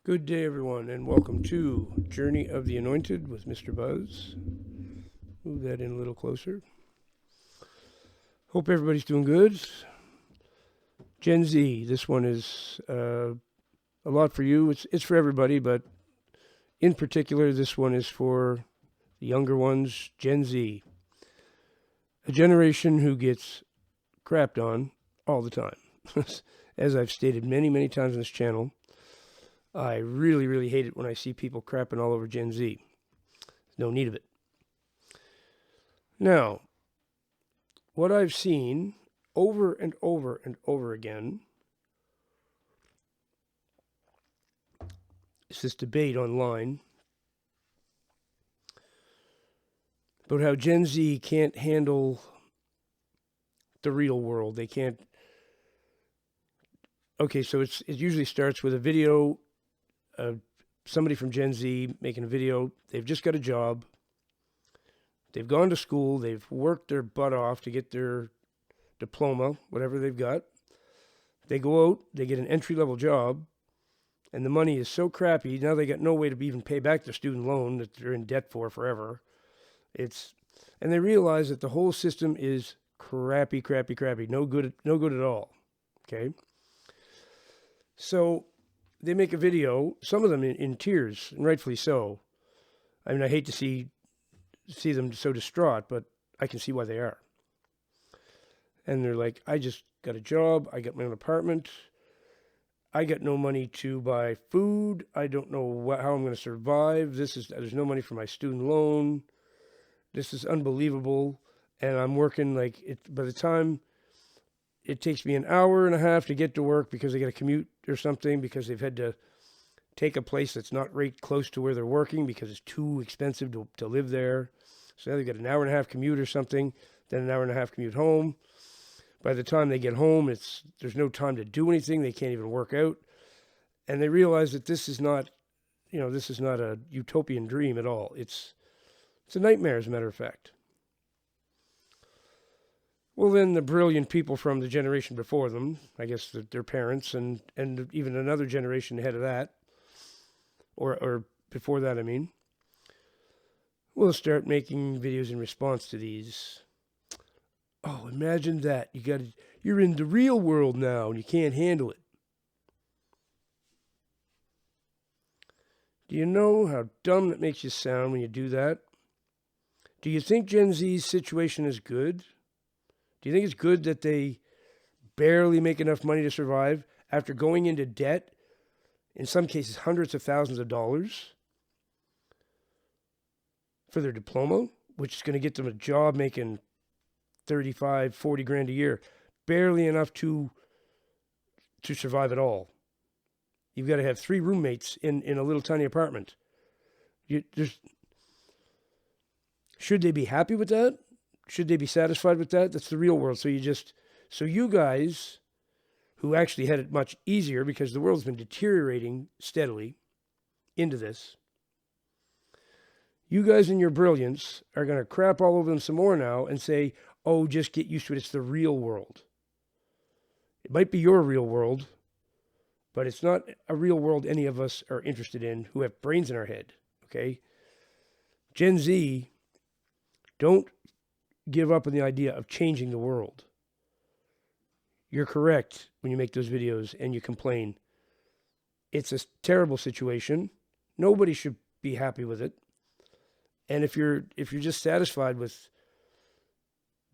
Good day, everyone, and welcome to Journey of the Anointed with Mr. Buzz. Move that in a little closer. Hope everybody's doing good. Gen Z, this one is a lot for you. It's for everybody, but in particular, this one is for the younger ones, Gen Z, a generation who gets crapped on all the time. As I've stated many, many times on this channel, I really, really hate it when I see people crapping all over Gen Z. There's no need of it. Now, what I've seen over and over and over again is this debate online about how Gen Z can't handle the real world. They can't. Okay, so it usually starts with a video of somebody from Gen Z making a video. They've just got a job. They've gone to school. They've worked their butt off to get their diploma, whatever they've got. They go out, they get an entry-level job, and the money is so crappy, now they got no way to even pay back their student loan that they're in debt for forever. And they realize that the whole system is crappy, no good at all. Okay? So they make a video, some of them in tears, and rightfully so. I mean, I hate to see them so distraught, but I can see why they are. And they're like, I just got a job, I got my own apartment, I got no money to buy food, I don't know how I'm going to survive, there's no money for my student loan, this is unbelievable, and I'm working by the time it takes me an hour and a half to get to work because I got to commute or something, because they've had to take a place that's not right close to where they're working because it's too expensive to live there. So now they've got an hour and a half commute or something, then an hour and a half commute home. By the time they get home, there's no time to do anything. They can't even work out. And they realize that this is not a utopian dream at all. It's a nightmare, as a matter of fact. Well, then the brilliant people from the generation before them, I guess their parents and even another generation ahead of that, or before that, I mean, will start making videos in response to these. Oh, imagine that. You're in the real world now and you can't handle it. Do you know how dumb that makes you sound when you do that? Do you think Gen Z's situation is good? Do you think it's good that they barely make enough money to survive after going into debt, in some cases hundreds of thousands of dollars, for their diploma, which is going to get them a job making 35, 40 grand a year, barely enough to survive at all? You've got to have 3 roommates in a little tiny apartment. Should they be happy with that? Should they be satisfied with that? That's the real world. So you guys, who actually had it much easier because the world's been deteriorating steadily into this, you guys in your brilliance are going to crap all over them some more now and say, oh, just get used to it. It's the real world. It might be your real world, but it's not a real world any of us are interested in who have brains in our head, okay? Gen Z, don't give up on the idea of changing the world. You're correct when you make those videos and you complain. It's a terrible situation. Nobody should be happy with it. And if you're just satisfied with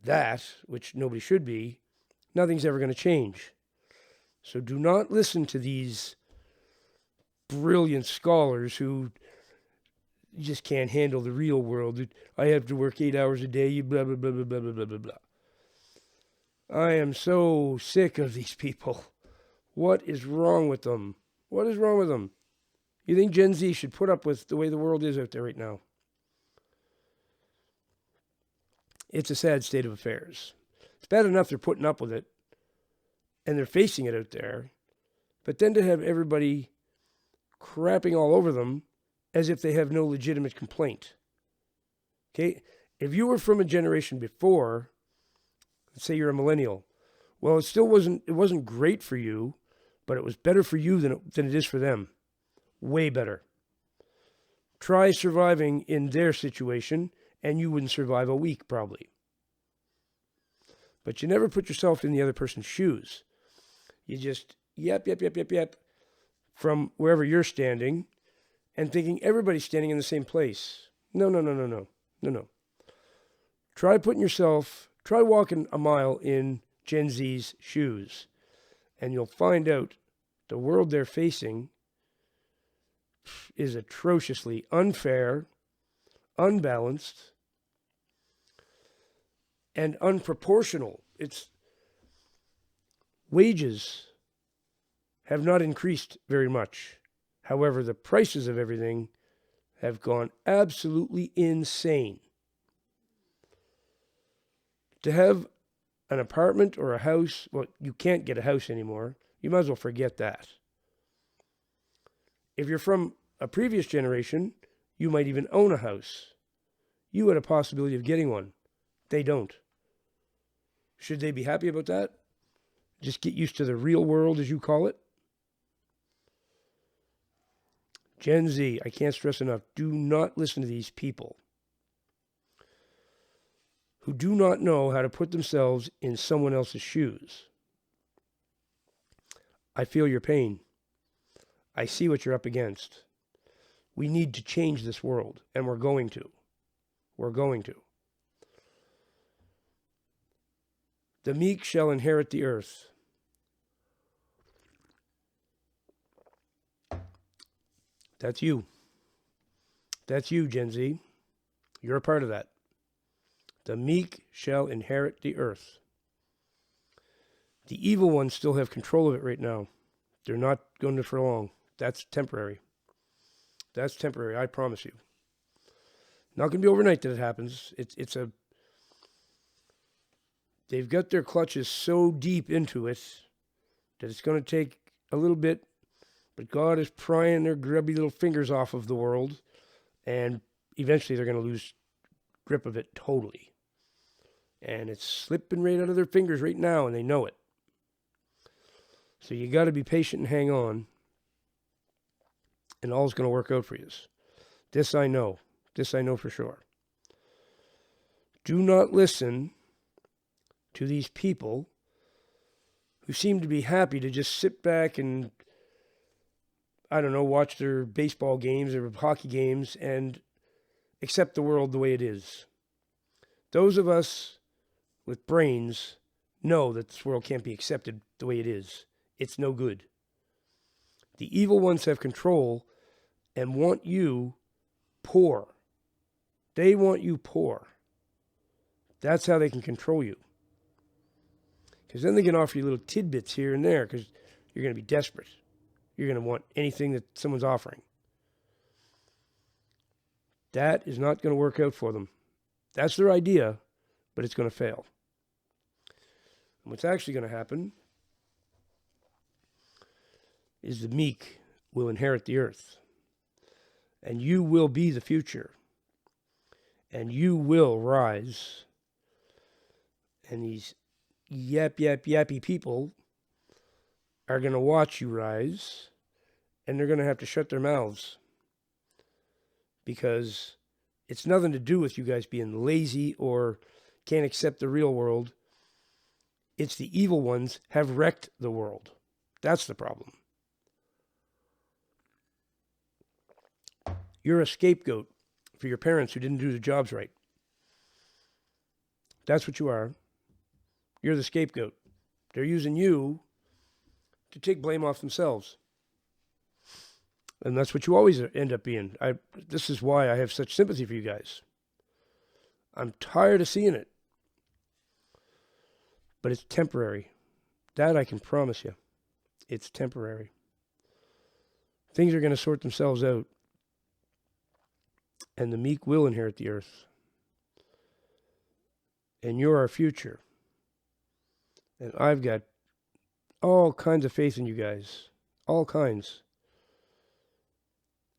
that, which nobody should be, nothing's ever going to change. So do not listen to these brilliant scholars who just can't handle the real world. I have to work 8 hours a day, blah, blah, blah, blah, blah, blah, blah, blah. I am so sick of these people. What is wrong with them? What is wrong with them? You think Gen Z should put up with the way the world is out there right now? It's a sad state of affairs. It's bad enough they're putting up with it and they're facing it out there, but then to have everybody crapping all over them as if they have no legitimate complaint. Okay? If you were from a generation before, let's say you're a millennial, well, it wasn't great for you, but it was better for you than it is for them. Way better. Try surviving in their situation, and you wouldn't survive a week, probably. But you never put yourself in the other person's shoes. You just yep, from wherever you're standing and thinking everybody's standing in the same place. No. Try walking a mile in Gen Z's shoes, and you'll find out the world they're facing is atrociously unfair, unbalanced, and unproportional. Its wages have not increased very much. However, the prices of everything have gone absolutely insane. To have an apartment or a house, well, you can't get a house anymore. You might as well forget that. If you're from a previous generation, you might even own a house. You had a possibility of getting one. They don't. Should they be happy about that? Just get used to the real world, as you call it? Gen Z, I can't stress enough, do not listen to these people who do not know how to put themselves in someone else's shoes. I feel your pain. I see what you're up against. We need to change this world, and we're going to. We're going to. The meek shall inherit the earth. That's you. That's you, Gen Z. You're a part of that. The meek shall inherit the earth. The evil ones still have control of it right now. They're not going to for long. That's temporary. That's temporary, I promise you. Not going to be overnight that it happens. They've got their clutches so deep into it that it's going to take a little bit, but God is prying their grubby little fingers off of the world, and eventually they're going to lose grip of it totally. And it's slipping right out of their fingers right now, and they know it. So you got to be patient and hang on, and all's going to work out for you. This I know. This I know for sure. Do not listen to these people who seem to be happy to just sit back and, I don't know, watch their baseball games or hockey games and accept the world the way it is. Those of us with brains know that this world can't be accepted the way it is. It's no good. The evil ones have control and want you poor. They want you poor. That's how they can control you. Because then they can offer you little tidbits here and there because you're going to be desperate. You're going to want anything that someone's offering. That is not going to work out for them. That's their idea, but it's going to fail. And what's actually going to happen is the meek will inherit the earth. And you will be the future. And you will rise. And these yappy people are going to watch you rise, and they're going to have to shut their mouths because it's nothing to do with you guys being lazy or can't accept the real world. It's the evil ones have wrecked the world. That's the problem. You're a scapegoat for your parents who didn't do their jobs right. That's what you are. You're the scapegoat. They're using you to take blame off themselves. And that's what you always end up being. This is why I have such sympathy for you guys. I'm tired of seeing it. But it's temporary. That I can promise you. It's temporary. Things are going to sort themselves out. And the meek will inherit the earth. And you're our future. And I've got all kinds of faith in you guys. All kinds.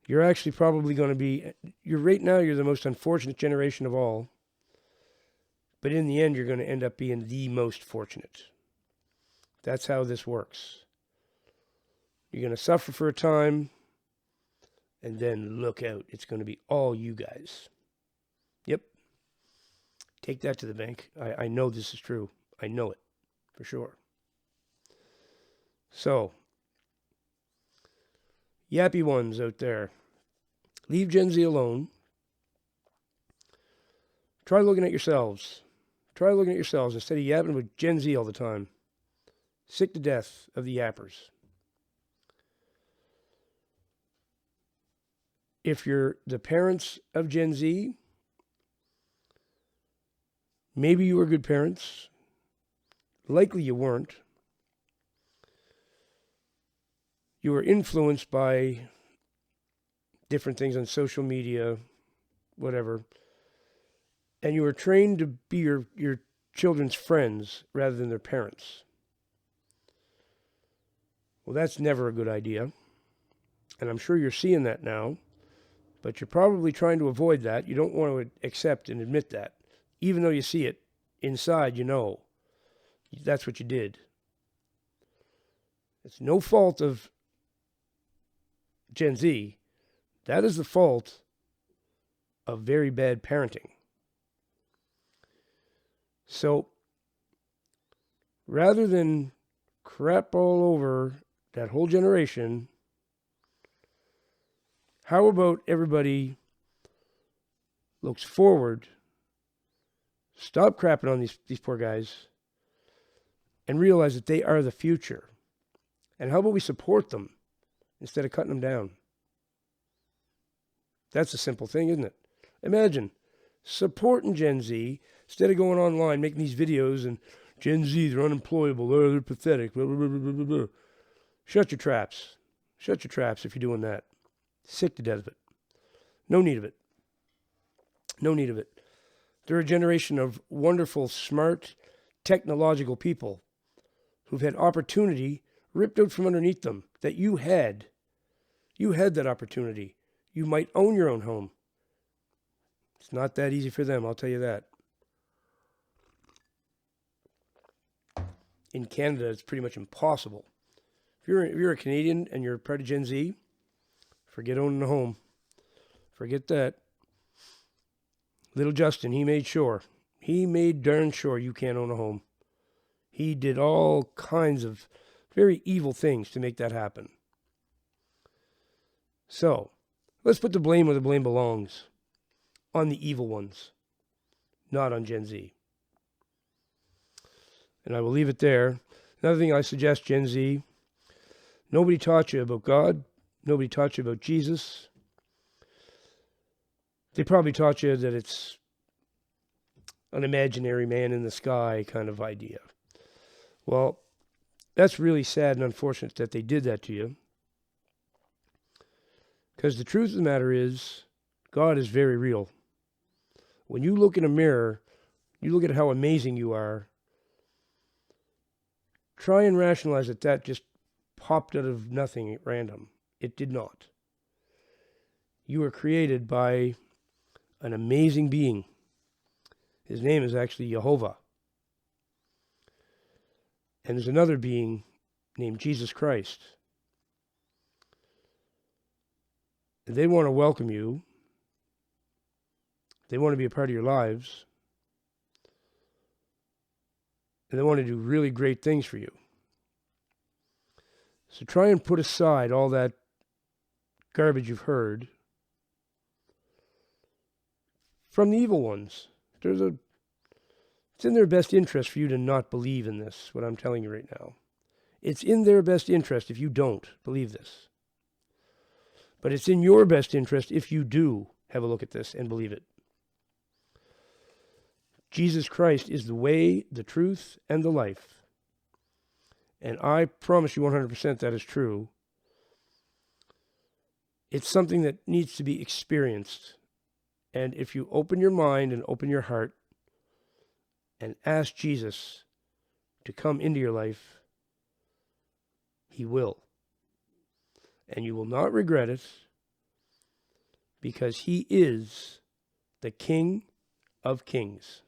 You're actually probably going to be, right now you're the most unfortunate generation of all. But in the end, you're going to end up being the most fortunate. That's how this works. You're going to suffer for a time, And then look out. It's going to be all you guys. Yep. Take that to the bank. I know this is true. I know it for sure. So, yappy ones out there, leave Gen Z alone. Try looking at yourselves. Try looking at yourselves instead of yapping with Gen Z all the time. Sick to death of the yappers. If you're the parents of Gen Z, maybe you were good parents. Likely you weren't. You were influenced by different things on social media, whatever. And you were trained to be your children's friends rather than their parents. Well, that's never a good idea. And I'm sure you're seeing that now. But you're probably trying to avoid that. You don't want to accept and admit that. Even though you see it inside, you know. That's what you did. It's no fault of Gen Z. That is the fault of very bad parenting. So, rather than crap all over that whole generation, how about everybody looks forward, stop crapping on these poor guys, and realize that they are the future? And how about we support them instead of cutting them down? That's a simple thing, isn't it? Imagine supporting Gen Z instead of going online making these videos and Gen Z, they're unemployable, they're pathetic, blah, blah, blah, blah, blah, blah. Shut your traps. Shut your traps if you're doing that. Sick to death of it. No need of it. No need of it. They're a generation of wonderful, smart, technological people who've had opportunity ripped out from underneath them that you had. You had that opportunity. You might own your own home. It's not that easy for them, I'll tell you that. In Canada, it's pretty much impossible. If you're a Canadian and you're part of Gen Z, forget owning a home. Forget that. Little Justin, he made darn sure you can't own a home. He did all kinds of very evil things to make that happen. So, let's put the blame where the blame belongs. On the evil ones, not on Gen Z. And I will leave it there. Another thing I suggest, Gen Z, nobody taught you about God. Nobody taught you about Jesus. They probably taught you that it's an imaginary man in the sky kind of idea. Well, that's really sad and unfortunate that they did that to you. Because the truth of the matter is, God is very real. When you look in a mirror, you look at how amazing you are, try and rationalize that just popped out of nothing at random. It did not. You were created by an amazing being. His name is actually Jehovah. And there's another being named Jesus Christ. And they want to welcome you. They want to be a part of your lives. And they want to do really great things for you. So try and put aside all that garbage you've heard from the evil ones. It's in their best interest for you to not believe in this, what I'm telling you right now. It's in their best interest if you don't believe this. But it's in your best interest if you do have a look at this and believe it. Jesus Christ is the way, the truth, and the life. And I promise you 100% that is true. It's something that needs to be experienced. And if you open your mind and open your heart and ask Jesus to come into your life, He will. And you will not regret it, because He is the King of Kings.